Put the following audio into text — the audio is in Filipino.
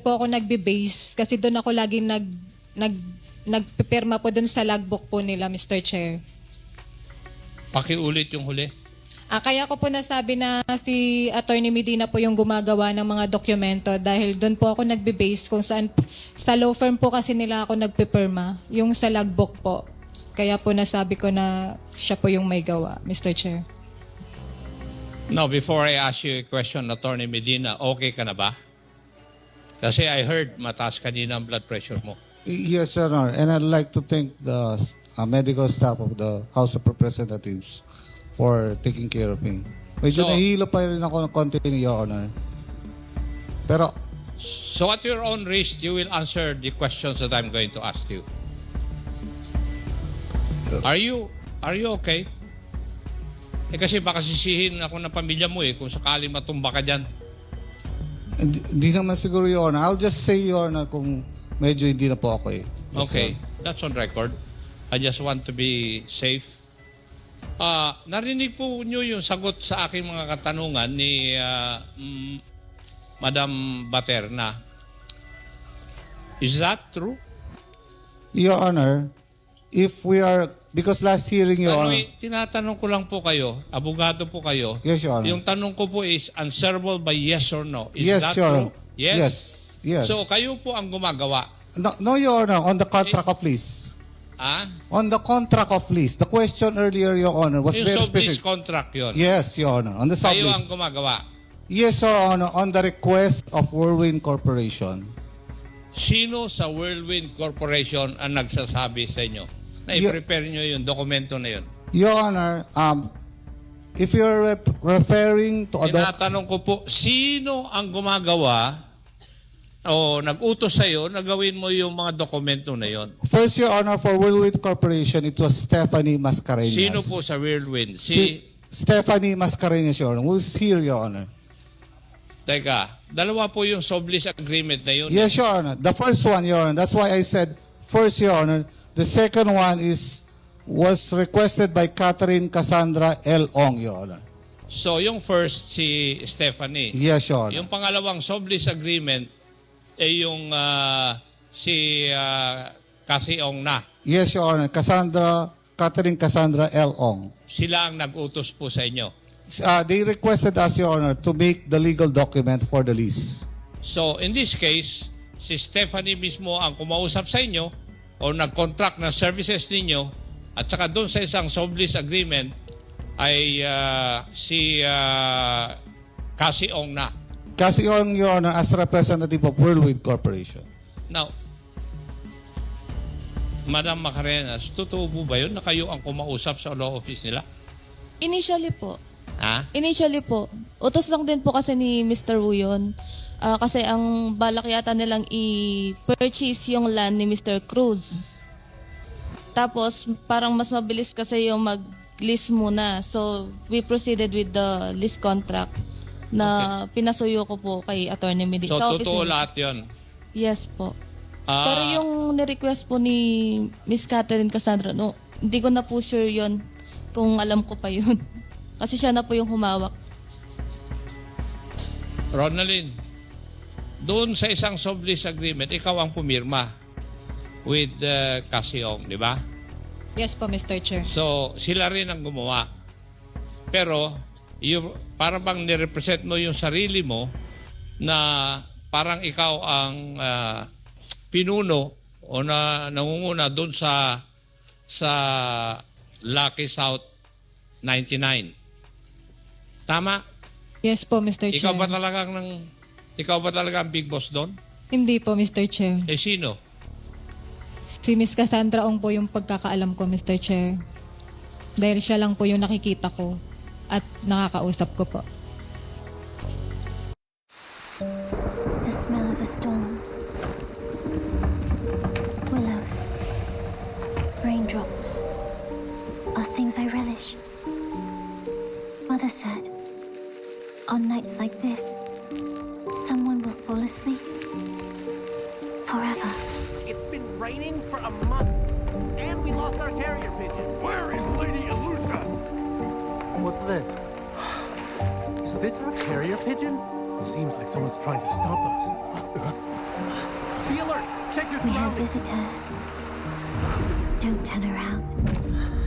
po ako nagbe-base kasi doon ako laging nagpipirma po doon sa logbook po nila, Mr. Chair. Pakiulit yung huli. Kaya ko po nasabi na si Attorney Medina po yung gumagawa ng mga dokumento dahil doon po ako nagbe-base kung saan sa law firm po kasi nila ako nagpipirma, yung sa logbook po. Kaya po nasabi ko na siya po yung may gawa, Mr. Chair. Now, before I ask you a question, Attorney Medina, okay ka na ba? Kasi I heard mataas kanina ang blood pressure mo. Yes, Your Honor. And I'd like to thank the medical staff of the House of Representatives for taking care of me. Medyo So- nahihilo pa rin ako ng konti, Your Honor. Pero, So at your own risk, you will answer the questions that I'm going to ask you. Are you okay? Kasi baka sisihin ako ng pamilya mo kung sakali matumba ka dyan. hindi naman siguro, Your Honor. I'll just say, Your Honor, kung medyo hindi na po ako Yes, Okay, Your that's on record. I just want to be safe. Narinig po nyo yung sagot sa aking mga katanungan ni Madam Baterna. Is that true? Your Honor, if we are, because last hearing, Your Honor. Tinatanong ko lang po kayo, abogado po kayo. Yes, Your Honor. Yung tanong ko po is answerable by yes or no. Is Yes, that Your true? Honor. Yes? Yes. So kayo po ang gumagawa. No, Your Honor, on the contract of lease. On the contract of lease. The question earlier, Your Honor, was Yung very sublease specific. contract yun. Yes, Your Honor. On the Kayo ang sublease. gumagawa. Yes, Your Honor. On the request of Whirlwind Corporation. Sino sa Whirlwind Corporation ang nagsasabi sa inyo na i-prepare nyo yung dokumento na yun? Your Honor, if you're referring to a Tinatanong ko po, sino ang gumagawa o nag-utos sa'yo na gawin mo yung mga dokumento na yun? First, Your Honor, for Whirlwind Corporation, it was Stephanie Mascareñas. Sino po sa Whirlwind? Stephanie Mascareñas, Your Honor. Who's here, Your Honor? Teka, dalawa po yung sublease agreement na yun. Yes, Your Honor. The first one, Your Honor. That's why I said first, Your Honor. The second one was requested by Catherine Cassandra L. Ong, Your Honor. So, yung first, si Stephanie. Yes, Your Honor. Yung pangalawang sublease agreement, yung si Cassie Ong na. Yes, Your Honor. Catherine Cassandra L. Ong. Sila ang nag-utos po sa inyo. They requested us, Your Honor, to make the legal document for the lease. So, in this case, si Stephanie mismo ang kumausap sa inyo o nag-contract ng services ninyo at saka doon sa isang sublease agreement ay si Cassie Ong na. Cassie Ong, Your Honor, as representative of Whirlwind Corporation. Now, Madam Macarenas, totoo po ba yun na kayo ang kumausap sa law office nila? Initially po. Ha? Utos lang din po kasi ni Mr. Wu yun. Kasi ang balak yata nilang i-purchase yung land ni Mr. Cruz. Tapos parang mas mabilis kasi yung mag-lease muna. So we proceeded with the lease contract na pinasuyo ko po kay Attorney Medina. So, totoo lahat yun? Yes po. Pero yung ni-request po ni Miss Catherine Cassandra, no, hindi ko na po sure yun kung alam ko pa yun. Kasi siya na po yung humawak. Ronaldin, doon sa isang sublease agreement, ikaw ang pumirma with Cassie Ong, di ba? Yes po, Mr. Chair. So, sila rin ang gumawa. Pero, para bang nirepresent mo yung sarili mo na parang ikaw ang pinuno o nangunguna doon sa Lucky South 99. Tama? Yes po, Mr. Chair. Ikaw ba talaga ang big boss doon? Hindi po, Mr. Chair. Sino? Si Miss Cassandra Ong po yung pagkakaalam ko, Mr. Chair. Dahil siya lang po yung nakikita ko at nakakausap ko po. The smell of a storm. Willows. Raindrops. Are things I relish. Mother said, on nights like this, someone will fall asleep. Forever. It's been raining for a month, and we lost our carrier pigeon. Where is Lady Elusha? What's this? Is this our carrier pigeon? Seems like someone's trying to stop us. Check your We have surroundings. visitors. Don't turn around.